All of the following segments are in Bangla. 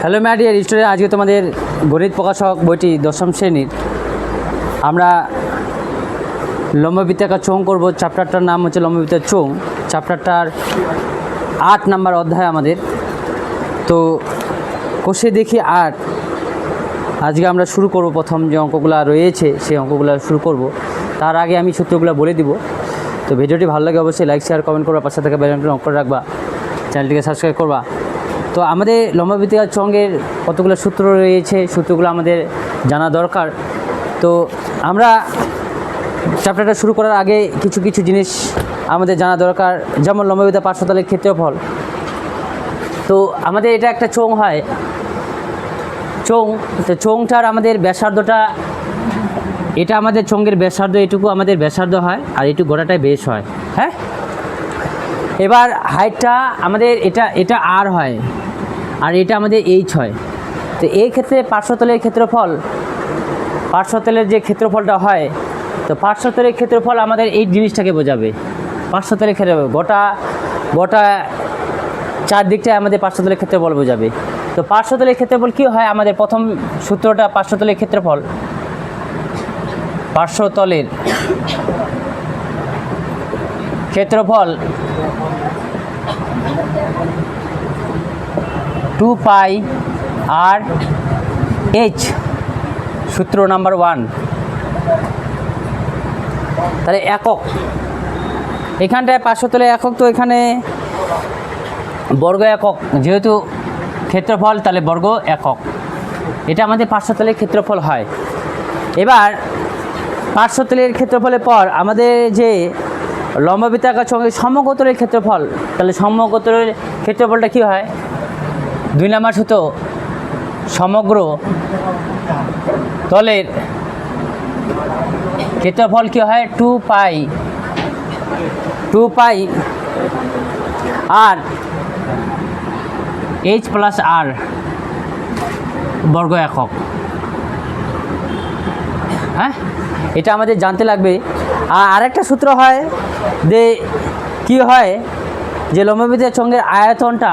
হ্যালো মাই ডিয়ার স্টুডেন্ট, আজকে তোমাদের গণিত প্রকাশক বইটি দশম শ্রেণীর আমরা লম্ববৃত্তাকার চোঙ করব। চ্যাপ্টারটার নাম হচ্ছে লম্ববৃত্তার চোঙ। চ্যাপ্টারটার 8 নাম্বার অধ্যায় আমাদের। তো কষে দেখি 8। আজকে আমরা শুরু করব। প্রথম যে অঙ্কগুলো রয়েছে সেই অঙ্কগুলো শুরু করব। তার আগে আমি সূত্রগুলো বলে দিব। তো ভিডিওটি ভালো লাগে অবশ্যই লাইক শেয়ার কমেন্ট করবা, পাশে থেকে বেল আইকনটি অন করে রাখবা, চ্যানেলটিকে সাবস্ক্রাইব করবা। তো আমাদের লম্ববৃত্তাকার চোঙের কতগুলো সূত্র রয়েছে, সূত্রগুলো আমাদের জানা দরকার। তো আমরা চ্যাপ্টারটা শুরু করার আগে কিছু কিছু জিনিস আমাদের জানা দরকার, যেমন লম্ববৃত্তার পার্শ্বতলের ক্ষেত্রফল। তো আমাদের এটা একটা চোঙ হয়, চোঙ। তো চোঙটার আমাদের ব্যাসার্ধটা, এটা আমাদের চোঙের ব্যাসার্ধ, এটুকু আমাদের ব্যাসার্ধ হয়, আর এটুকু গোড়াটায় বেশ হয়। হ্যাঁ, এবার হাইটটা আমাদের এটা আর হয়, আর এটা আমাদের এইচ হয়। তো এই ক্ষেত্রে পার্শ্বতলের ক্ষেত্রফল, পার্শ্বতলের যে ক্ষেত্রফলটা হয়, তো পার্শ্বতলের ক্ষেত্রফল আমাদের এই জিনিসটাকে বোঝাবে। পার্শ্বতলের ক্ষেত্রফল গোটা চারদিকটায় আমাদের পার্শ্বতলের ক্ষেত্রফল বোঝাবে। তো পার্শ্বতলের ক্ষেত্রফল কী হয়, আমাদের প্রথম সূত্রটা পার্শ্বতলের ক্ষেত্রফল, পার্শ্বতলের ক্ষেত্রফল 2π আর এইচ, সূত্র নাম্বার 1। তাহলে একক, এখানটায় পার্শ্বতলের একক, তো এখানে বর্গ একক, যেহেতু ক্ষেত্রফল তাহলে বর্গ একক। এটা আমাদের পার্শ্বতলের ক্ষেত্রফল হয়। এবার পার্শ্বতলের ক্ষেত্রফলের পর আমাদের যে লম্ববৃত্তাকার চোঙের সমকোণের ক্ষেত্রফল, তাহলে সমকোণের ক্ষেত্রফলটা কী হয়, 2 নম্বর সূত্র, সমগ্র তলের ক্ষেত্রফল কী হয়, 2π আর এইচ প্লাস আর বর্গ একক। হ্যাঁ, এটা আমাদের জানতে লাগবে। আর আরেকটা সূত্র হয় যে কী হয়, যে লম্ববৃত্তাকার চোঙের আয়তনটা,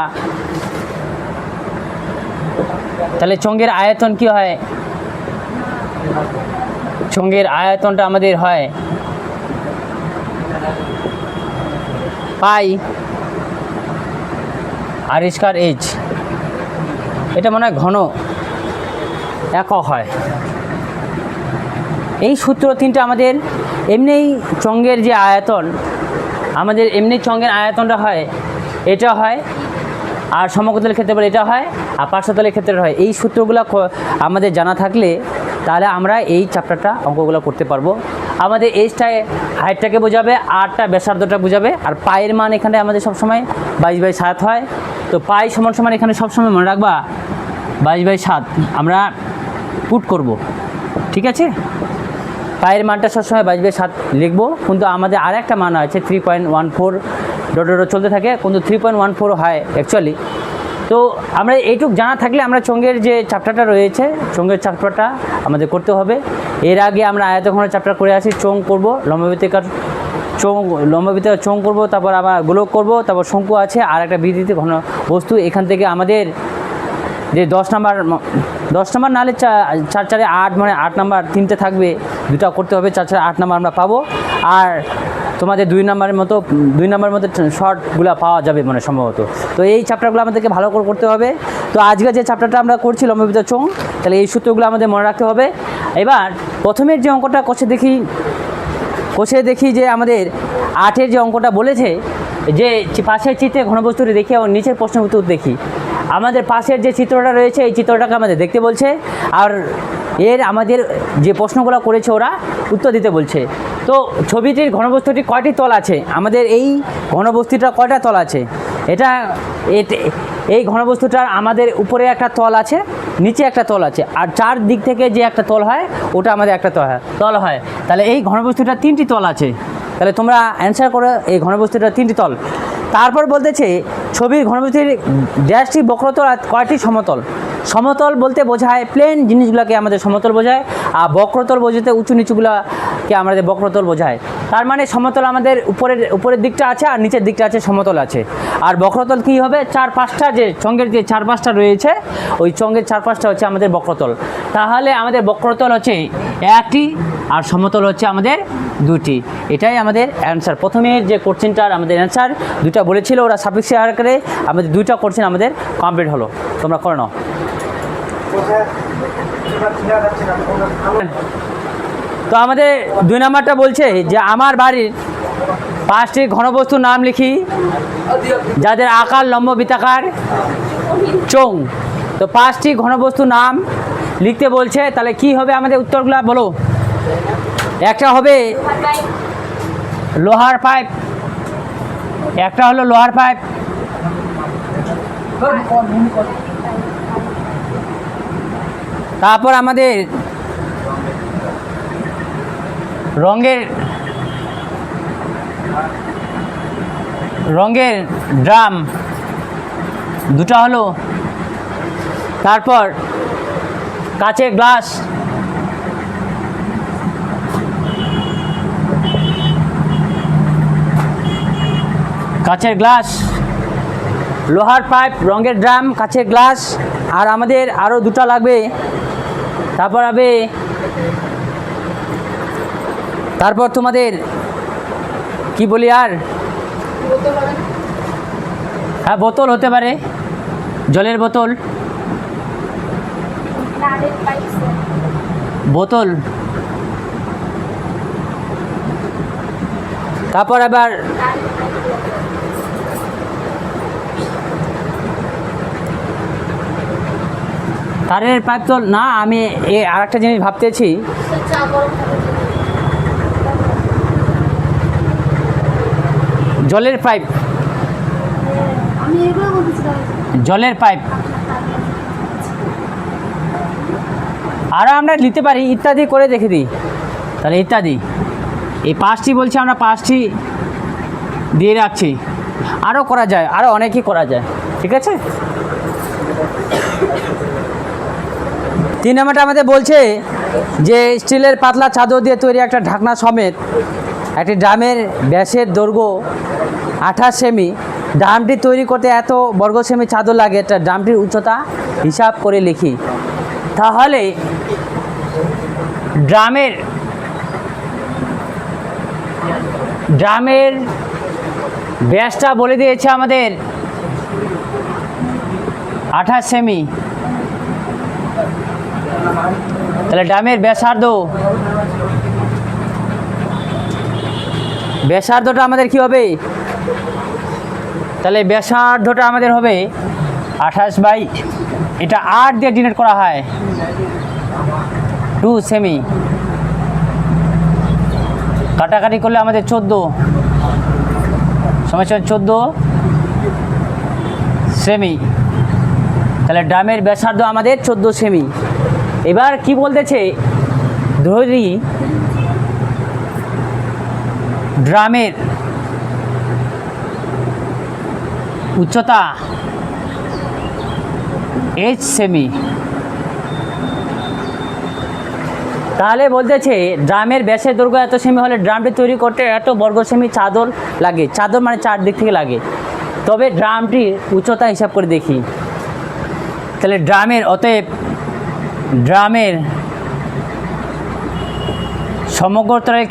তাহলে চোঙের আয়তন কি হয়, চোঙের আয়তনটা আমাদের হয় পাই আর স্কয়ার এইচ। এটা মনে হয় ঘন একক হয়। এই সূত্র তিনটা আমাদের এমনিই চোঙের যে আয়তন, আমাদের এমনি চোঙের আয়তনটা হয়, এটা হয়, আর সমকোণের ক্ষেত্রফল এটা হয়, আর পার্শ্বতলের ক্ষেত্রে হয়। এই সূত্রগুলো আমাদের জানা থাকলে তাহলে আমরা এই চ্যাপ্টারটা অঙ্কগুলো করতে পারবো। আমাদের এইচটায় হাইটটাকে বোঝাবে, আরটা ব্যাসার্ধটা বোঝাবে, আর পায়ের মান এখানে আমাদের সবসময় 22/7 হয়। তো পাই সমান সমান এখানে সবসময় মনে রাখবা 22/7 আমরা পুট করব, ঠিক আছে। পায়ের মানটা সবসময় 22/7 লিখবো, কিন্তু আমাদের আর একটা মান আছে 3.14 ডট চলতে থাকে, কিন্তু 3.14 হয় অ্যাকচুয়ালি। তো আমরা এইটুক জানা থাকলে আমরা চোঙের যে চ্যাপ্টারটা রয়েছে, চোঙের চ্যাপ্টারটা আমাদের করতে হবে। এর আগে আমরা আয়তঘনের চ্যাপ্টার করে আসি, চোঙ করব, লম্ববৃত্তাকার চোঙ করব, তারপর আবার গোলক করব, তারপর শঙ্কু আছে, আর একটা বৃত্তীয় ঘন বস্তু। এখান থেকে আমাদের যে 10 নাম্বার নাহলে 4 4 8, মানে 8 নাম্বার 3টে থাকবে, 2টা করতে হবে, 4 4 8 নাম্বার আমরা পাবো। আর তোমাদের 2 নাম্বারের মতো শর্টগুলো পাওয়া যাবে মানে সম্ভবত। তো এই চ্যাপ্টারগুলো আমাদেরকে ভালো করে করতে হবে। তো আজকে যে চ্যাপ্টারটা আমরা করছি লম্ববৃত্তাকার চোঙ, তাহলে এই সূত্রগুলো আমাদের মনে রাখতে হবে। এবার প্রথমের যে অঙ্কটা কষে দেখি যে আমাদের 8-এর যে অঙ্কটা বলেছে, যে পাশের চিত্রে ঘনবস্তুটি দেখি এবং নিচের প্রশ্নের উত্তর দেখি। আমাদের পাশের যে চিত্রটা রয়েছে, এই চিত্রটাকে আমাদের দেখতে বলছে, আর এর আমাদের যে প্রশ্নগুলো করেছে ওরা উত্তর দিতে বলছে। তো ছবিটির ঘনবস্তুটি কয়টি তল আছে, আমাদের এই ঘনবস্তুটা কয়টা তল আছে, এই ঘনবস্তুটার আমাদের উপরে একটা তল আছে, নিচে একটা তল আছে, আর 4 দিক থেকে যে একটা তল হয় ওটা আমাদের একটা তল হয়। তাহলে এই ঘনবস্তুটা 3টি তল আছে। তাহলে তোমরা অ্যান্সার করো, এই ঘনবস্তুটা 3টি তল। তারপর বলতেছে ছবির ঘনবস্তুর ড্যাশটি বক্রতল আর কয়টি সমতল। সমতল বলতে বোঝায় প্লেন জিনিসগুলোকে আমাদের সমতল বোঝায়, আর বক্রতল বোঝাতে উঁচু নিচুগুলোকে কে আমাদের বক্রতল বোঝায়। তার মানে সমতল আমাদের উপরের দিকটা আছে আর নিচের দিকটা আছে, সমতল আছে। আর বক্রতল কী হবে, 4-5টা যে চঙ্গের যে 4-5টা রয়েছে, ওই চঙ্গের 4-5টা হচ্ছে আমাদের বক্রতল। তাহলে আমাদের বক্রতল হচ্ছে একটি আর সমতল হচ্ছে আমাদের দুটি। এটাই আমাদের অ্যান্সার। প্রথমে যে কোশ্চেনটার আমাদের অ্যান্সার দুটা বলেছিল ওরা সাপেক্ষে আকারে, আমাদের দুইটা কোশ্চেন আমাদের কমপ্লিট হলো। তোমরা করে নাও। তো আমাদের 2 নাম্বারটা বলছে যে আমার বাড়ির 5টি ঘনবস্তুর নাম লিখি যাদের আকার লম্ব বৃত্তাকার চোঙ। তো 5টি ঘনবস্তুর নাম লিখতে বলছে, তাহলে কি হবে আমাদের উত্তরগুলো বলো। একটা হবে লোহার পাইপ, একটা হলো লোহার পাইপ, তারপর আমাদের রঙের ড্রাম দুটো হলো, তারপর কাচের গ্লাস, লোহার পাইপ, রঙের ড্রাম, কাচের গ্লাস, আর আমাদের আরও দুটো লাগবে। তারপর তোমাদের কি বলি আর, হ্যাঁ বোতল হতে পারে, জলের বোতল, তারপর আবার তারের পাইপ তো না, আমি আর একটা জিনিস ভাবতেছি, জলের পাইপ, আরও আমরা নিতে পারি, ইত্যাদি করে দেখে দিই। তাহলে ইত্যাদি এই 5টি বলছি, আমরা 5টি দিয়ে রাখছি, আরও করা যায়, আরও অনেকই করা যায়। ঠিক আছে। 3 নাম্বারটা আমাদের বলছে যে স্টিলের পাতলা চাদর দিয়ে তৈরি একটা ঢাকনা সমেত একটি ড্রামের ব্যাসের দৈর্ঘ্য 28 সেমি। ড্রামটি তৈরি করতে এত বর্গ সেমি চাদর লাগে, একটা ড্রামটির উচ্চতা হিসাব করে লিখি। তাহলে ড্রামের ব্যাসটা বলে দিয়েছে আমাদের 28 সেমি। তাহলে ড্রামের ব্যাসার্ধটা আমাদের কি হবে, তাহলে ব্যাসার্ধটা আমাদের হবে 28 বাই, এটা 8 দিয়ে ডিনোট করা হয়, 2 সেমি। কাটাকাটি করলে আমাদের 14 সমস্যা 14 সেমি। তাহলে ড্রামের ব্যাসার্ধ আমাদের 14 সেমি। এবার কি বলতেছে, ধরি ড্রামের উচ্চতা 8 সেমি। তাহলে বলতেছে ড্রামের ব্যাসের দৈর্ঘ্য এত সেমি হলে ড্রামটি তৈরি করতে এত বর্গ সেমি চাদর লাগে। চাদর মানে 4 দিক থেকে লাগে। তবে ড্রামটির উচ্চতা হিসাব করে দেখি। তাহলে অতএব ড্রামের সমগ্র তলের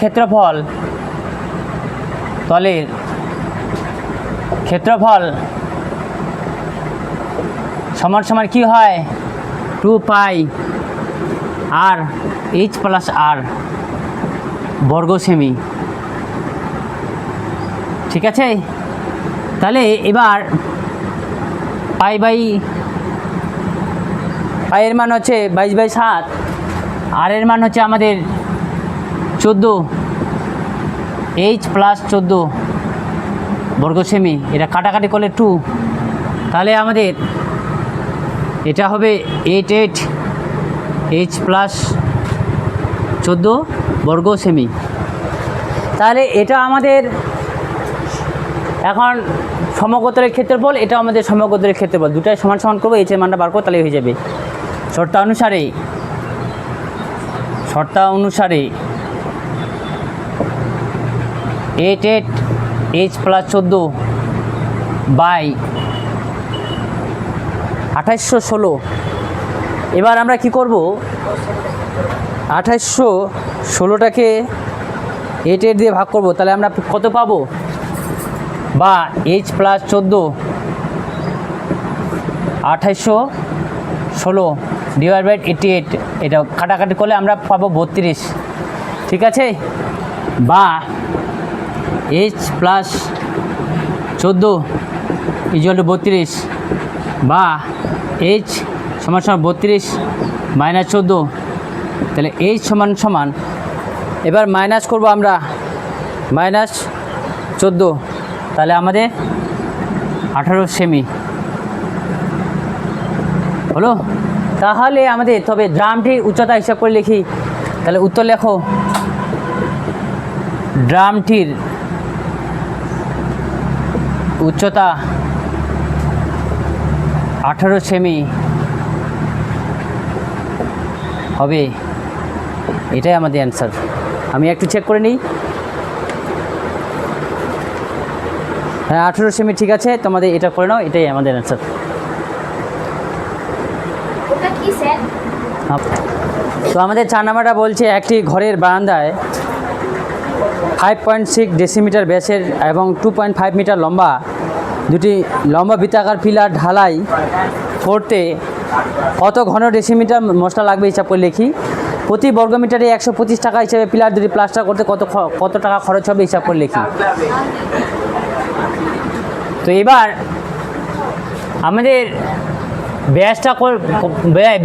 ক্ষেত্রফল সমান সমান কি হয়, 2 পাই আর এইচ প্লাস আর বর্গ সেমি। ঠিক আছে। তাহলে এবার পাইয়ের মান হচ্ছে 22/7, আর এর মান হচ্ছে আমাদের 14, এইচ প্লাস 14 বর্গ সেমি। এটা কাটাকাটি করলে 2, তাহলে আমাদের এটা হবে 8 এইচ প্লাস 14 বর্গ সেমি। তাহলে এটা আমাদের এখন সমগোত্রের ক্ষেত্রফল, এটা আমাদের সমগোত্রের ক্ষেত্রফল, দুটাই সমান সমান করবো, এইচের মানটা বার করো, তাহলে হয়ে যাবে। শর্ত অনুসারে 8 এইচ প্লাস 14 বাই 2816। এবার আমরা কি করব, 2816টাকে 8 দিয়ে ভাগ করব, তাহলে আমরা কত পাবো, বা এইচ প্লাস 14 2816 ডিভাইড বাই 88, এটা কাটাকাটি করলে আমরা পাবো 32, ঠিক আছে, বা এইচ প্লাস 14 ইকুয়াল টু 32, বা এইচ সমান সমান 32 মাইনাস 14, তাহলে এইচ সমান সমান, এবার মাইনাস করব আমরা, মাইনাস 14, তাহলে আমাদের 18 সেমি হলো। তাহলে আমাদের তবে ড্রামটির উচ্চতা হিসাব করে লিখি, তাহলে উত্তর লেখো, ড্রামটির উচ্চতা 18 সেমি হবে, এটাই আমাদের অ্যান্সার। আমি একটু চেক করে নিই, হ্যাঁ 18 সেমি ঠিক আছে, তোমাদের এটা করে নাও, এটাই আমাদের অ্যান্সার। তো আমাদের 4 নাম্বারটা বলছে একটি ঘরের বারান্দায় 5.6 ডেসিমিটার ব্যাসের এবং 2.5 মিটার লম্বা দুটি লম্বা বৃত্তাকার পিলার ঢালাই করতে কত ঘন ডেসিমিটার মশলা লাগবে হিসাব করে লিখি। প্রতি বর্গমিটারে 125 টাকা হিসেবে পিলার দুটি প্লাস্টার করতে কত টাকা খরচ হবে হিসাব করে লিখি। তো এবার আমাদের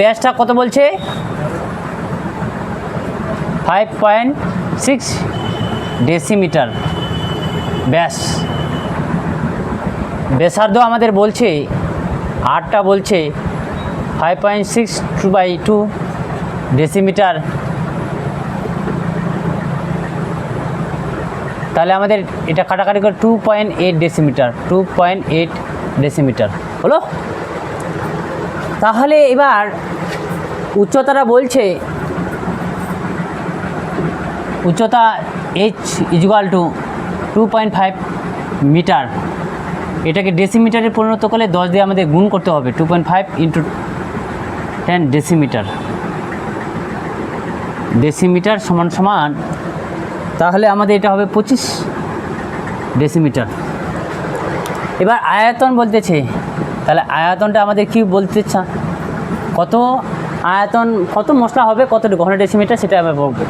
ব্যাসটা কত বলছে, 5.6 ডেসিমিটার ব্যাস। ব্যাসার্ধ আমাদের বলছে, আরটা বলছে 5.6/2 ডেসিমিটার, তাহলে আমাদের এটা কাটাকাটি করে 2.8 ডেসিমিটার, 2.8 ডেসিমিটার হলো। তাহলে এবার উচ্চতাটা বলছে, উচ্চতা h ইকুয়াল টু 2.5 মিটার, এটাকে ডেসিমিটারে পরিণত করলে 10 দিয়ে আমাদের গুণ করতে হবে, 2.5 ইন্টু 10 ডেসিমিটার, ডেসিমিটার সমান সমান, তাহলে আমাদের এটা হবে 25 ডেসিমিটার। এবার আয়তন বলতেছে, তাহলে আয়তনটা আমাদের কি বলতে কত আয়তন, কত মশলা হবে, কত ঘন ডেসিমিটার, সেটা আমরা বলবো।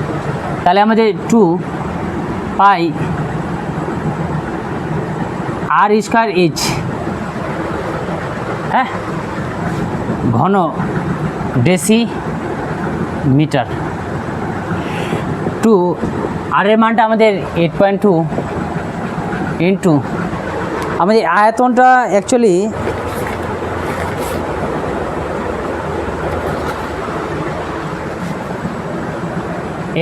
তাহলে আমাদের 2 পাই আর স্কয়ার এইচ, হ্যাঁ, ঘন ডেসিমিটার, 2 আর এর মানটা আমাদের 8.2 ইন্টু আমাদের আয়তনটা অ্যাকচুয়ালি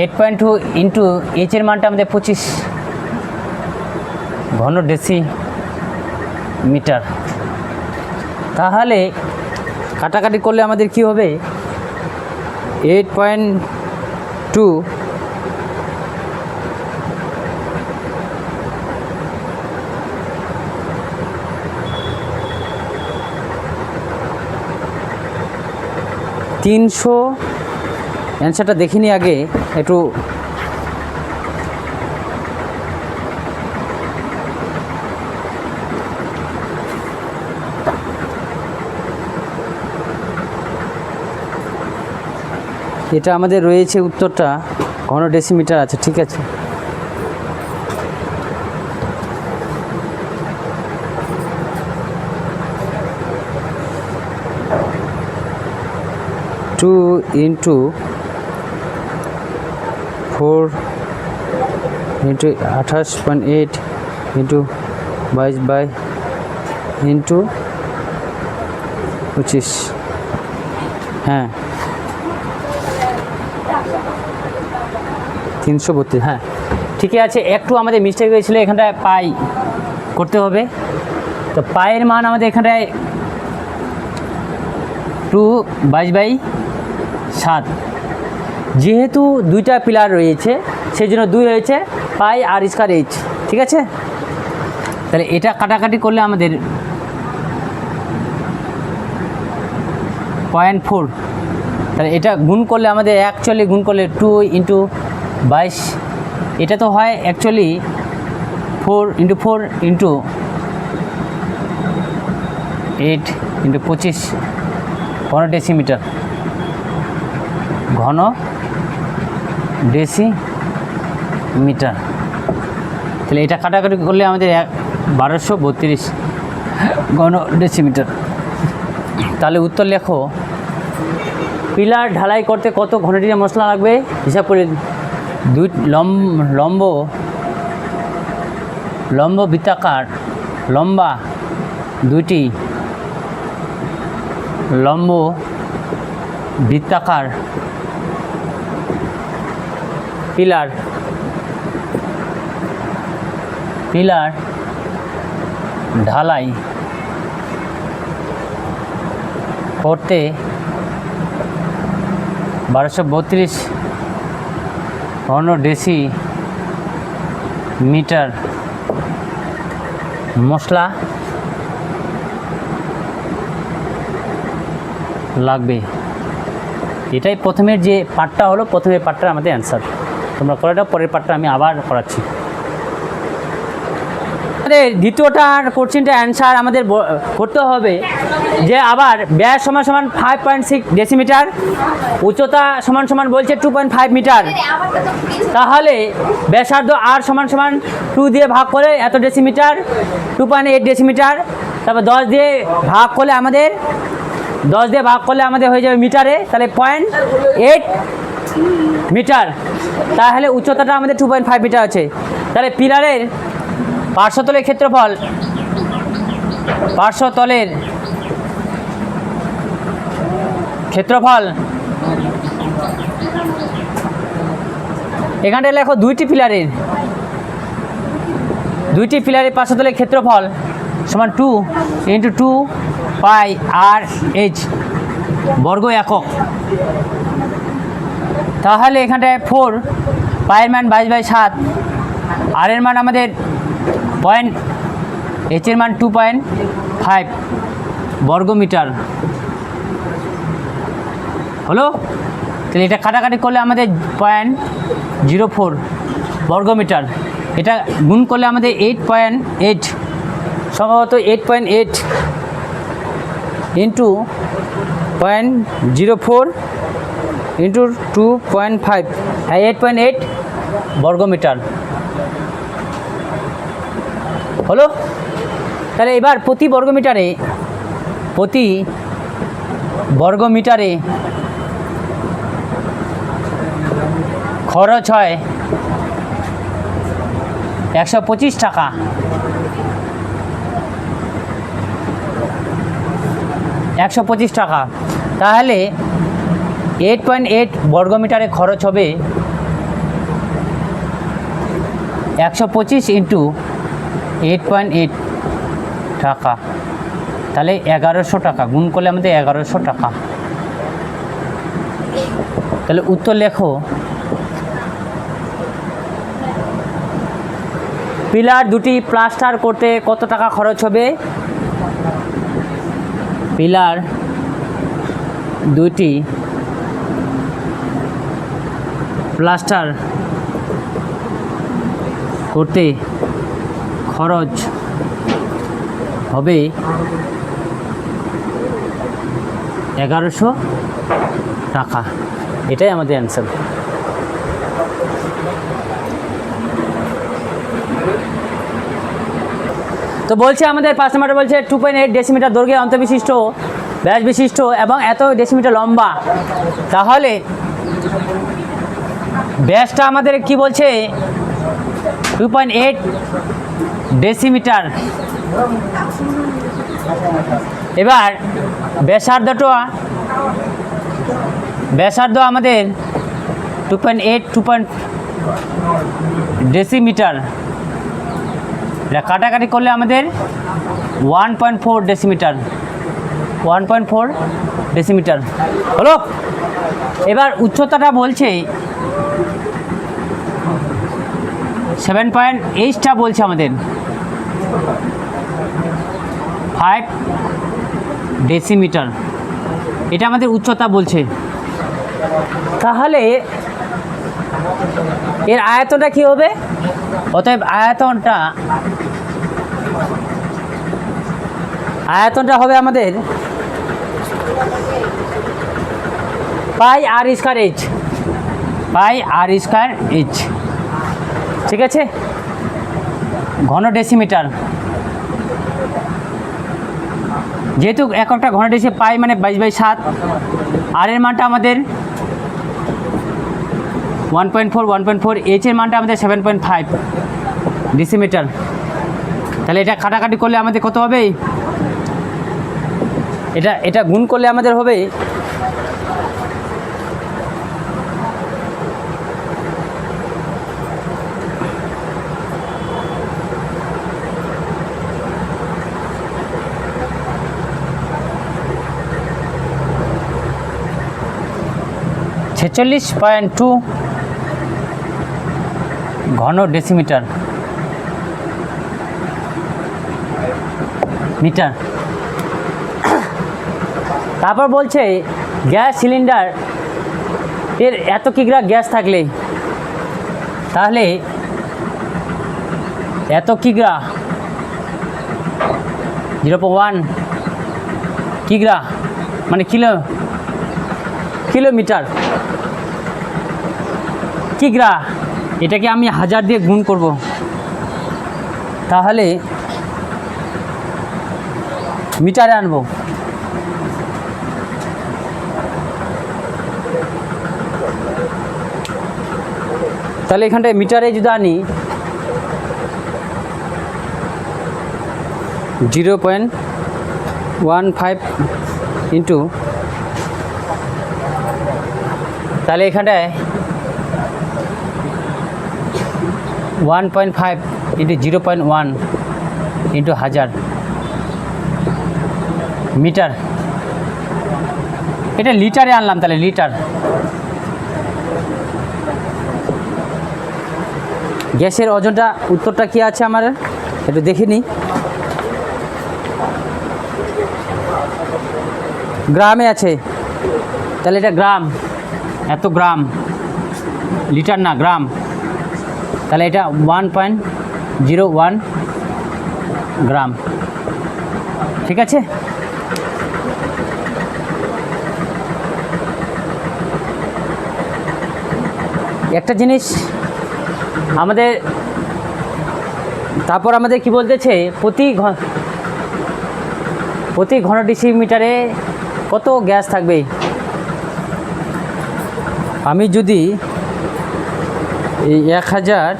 8.2 ইন্টু এইচের মানটা আমাদের 25 ঘন ডেসিমিটার। তাহলে কাটাকাটি করলে আমাদের কি হবে, 8.2 300, অ্যান্সারটা দেখিনি আগে একটু, এটা আমাদের রয়েছে উত্তরটা ঘন ডেসিমিটার আছে, ঠিক আছে। টু ইন্টু 4 ইন্টু 28.8 ইন্টু 22 বাই ইন্টু 25, হ্যাঁ 332, হ্যাঁ ঠিকই আছে। একটু আমাদের মিস্টেক হয়েছিল, এখানটায় পাই করতে হবে, তো পায়ের মান আমাদের এখানটায় 2/22/7, যেহেতু দুইটা পিলার রয়েছে সেই জন্য 2 হয়েছে পাই আর স্কয়ার এইচ, ঠিক ঠিক আছে, তাহলে এটা কাটাকাটি করলে আমাদের 0.4, তাহলে এটা গুণ করলে আমাদের অ্যাকচুয়ালি গুণ করলে 2 × 22, এটা তো হয় অ্যাকচুয়ালি 4 × 4 × 8 × 25 ঘন ডেসিমিটার, ঘন ডেসিমিটার। তাহলে এটা কাটাকাটি করলে আমাদের 1232 ঘন ডেসিমিটার। তাহলে উত্তর লেখো, পিলার ঢালাই করতে কত ঘনটির মশলা লাগবে হিসাব করে। দুই লম্ব বৃত্তাকার লম্বা দুইটি লম্ব বৃত্তাকার পিলার ঢালাই করতে 1232 ঘন ডেসিমিটার মশলা লাগবে। এটাই প্রথমের যে পার্টটা হলো, প্রথমের পার্টটা আমাদের অ্যান্সার। তোমরা করাটা, পরের পার্টটা আমি আবার করাচ্ছি। আমাদের দ্বিতীয়টার কোশ্চেনটা অ্যান্সার আমাদের করতে হবে যে আবার ব্যাস সমান সমান 5.6 ডেসিমিটার, উচ্চতা সমান সমান বলছে 2.5 মিটার। তাহলে ব্যাসার্ধ আর সমান সমান 2 দিয়ে ভাগ করে এত ডেসিমিটার, 2.8 ডেসিমিটার। তারপর 10 দিয়ে ভাগ করলে আমাদের হয়ে যাবে মিটারে, তাহলে 0.8 মিটার। তাহলে উচ্চতাটা আমাদের 2.5 মিটার আছে। তাহলে পিলারের পার্শ্বতলের ক্ষেত্রফল, এখানটায় লেখো দুইটি পিলারের পার্শ্বতলের ক্ষেত্রফল সমান 2 × 2 পাই RH বর্গ একক। তাহলে এখানটায় 4 পায়ের মান 22/7, আর এর মান আমাদের H এর মান 2.5 বর্গ মিটার হলো। তাহলে এটা কাটাকাটি করলে আমাদের 0.04 বর্গ মিটার। এটা গুণ করলে আমাদের 8.8, সম্ভবত 8.8 × 0.04 × 2.5, 8.8 বর্গ মিটার হলো। তাহলে এবার প্রতি বর্গ মিটারে খরচ হয় 125 টাকা। তাহলে 8.8 বর্গ মিটারে খরচ হবে 125 × 8.8 টাকা, তাহলে 1100 টাকা। গুণ করলে আমাদের 1100 টাকা। তাহলে উত্তর লেখো, পিলার দুটি প্লাস্টার করতে কত টাকা খরচ হবে? পিলার দুটি প্লাস্টার করতে খরচ হবে 1100 টাকা। এটাই আমাদের অ্যান্সার। তো বলছে আমাদের 5 নম্বরে বলছে 2.8 ডেসিমিটার দৈর্ঘ্যে অন্তর্বিশিষ্ট, ব্যাস বিশিষ্ট এবং এত ডেসিমিটার লম্বা। তাহলে ব্যাসটা আমাদের কি বলছে? 2.8 ডেসিমিটার। এবার ব্যাসার্ধ আমাদের 2.8 ডেসিমিটার। এটা কাটাকাটি করলে আমাদের 1.4 ডেসিমিটার, 1.4 ডেসিমিটার হলো। এবার উচ্চতাটা বলছে 7.8টা বলছে আমাদের 5 ডেসিমিটার, এটা আমাদের উচ্চতা বলছে। তাহলে এর আয়তনটা কি হবে? অতএব আয়তনটা হবে আমাদের পাই আর স্কয়ার এইচ, পাই আর স্কয়ার এইচ, ঠিক আছে, ঘন ডেসিমিটার। যেহেতু এককটা ঘন ডেসি, পাই মানে 22/7, আর এর মানটা আমাদের 1.4, এইচ এর মানটা আমাদের 7.5 ডেসিমিটার। তাহলে এটা কাটাকাটি করলে আমাদের কত হবে? এটা গুণ করলে আমাদের হবে 46.2 ঘন ডেসিমিটার মিটার। তারপর বলছে গ্যাস সিলিন্ডার এর এত কিগ্রা গ্যাস থাকলে, তাহলে এত কিগ্রা 0.1 কিগ্রা মানে কিলোমিটার, কিগ্রা এটাকে আমি 1000 দিয়ে গুণ করব, তাহলে মিটারে আনবো। তাহলে এখানটায় মিটারে যদি আনি 0.15 ইন্টু, তাহলে এখানটায় 1.5 ইন্টু 0.1 ইন্টু 1000 মিটার। এটা লিটারে আনলাম, তাহলে লিটার। গ্যাসের ওজনটা উত্তরটা কি আছে আমার একটু দেখে নিই। গ্রামে আছে, তাহলে এটা গ্রাম, এত গ্রাম, লিটার না গ্রাম। তাহলে এটা 1.01 গ্রাম, ঠিক আছে। একটা জিনিস আমাদের, তারপর আমাদের কি বলতেছে, প্রতি ঘন ডেসিমিটারে কত গ্যাস থাকবে। আমি যদি এই 1000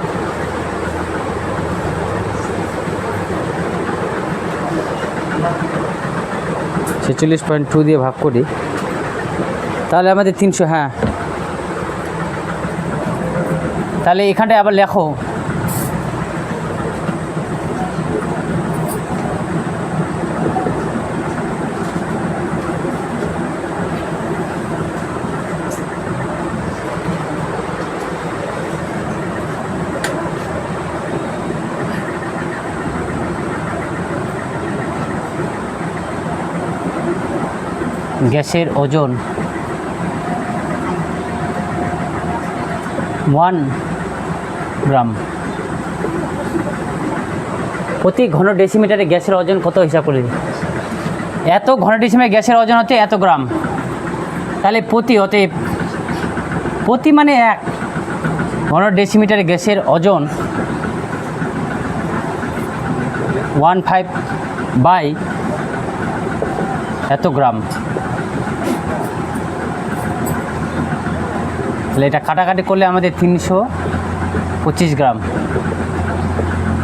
46.2 দিয়ে ভাগ করি, তাহলে আমাদের 300, হ্যাঁ। তাহলে এখানটায় আবার লেখো গ্যাসের ওজন 1 গ্রাম প্রতি ঘন ডেসিমিটারে গ্যাসের ওজন কত হিসাব করে, এত ঘন ডেসিমিটারে গ্যাসের ওজন হচ্ছে এত গ্রাম। তাহলে প্রতি মানে 1 ঘন ডেসিমিটারে গ্যাসের ওজন 15 বাই এত গ্রাম। তাহলে এটা কাটাকাটি করলে আমাদের 325 গ্রাম,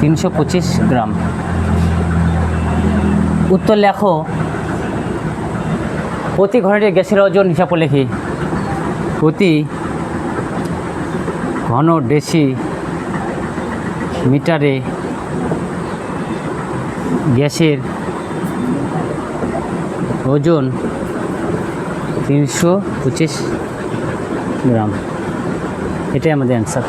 325 গ্রাম। উত্তর লেখো, প্রতি ঘনটি গ্যাসের ওজন হিসাব করে লিখি, প্রতি ঘন ডেসিমিটারে গ্যাসের ওজন 325 গ্রাম। এটাই আমাদের অ্যান্সার।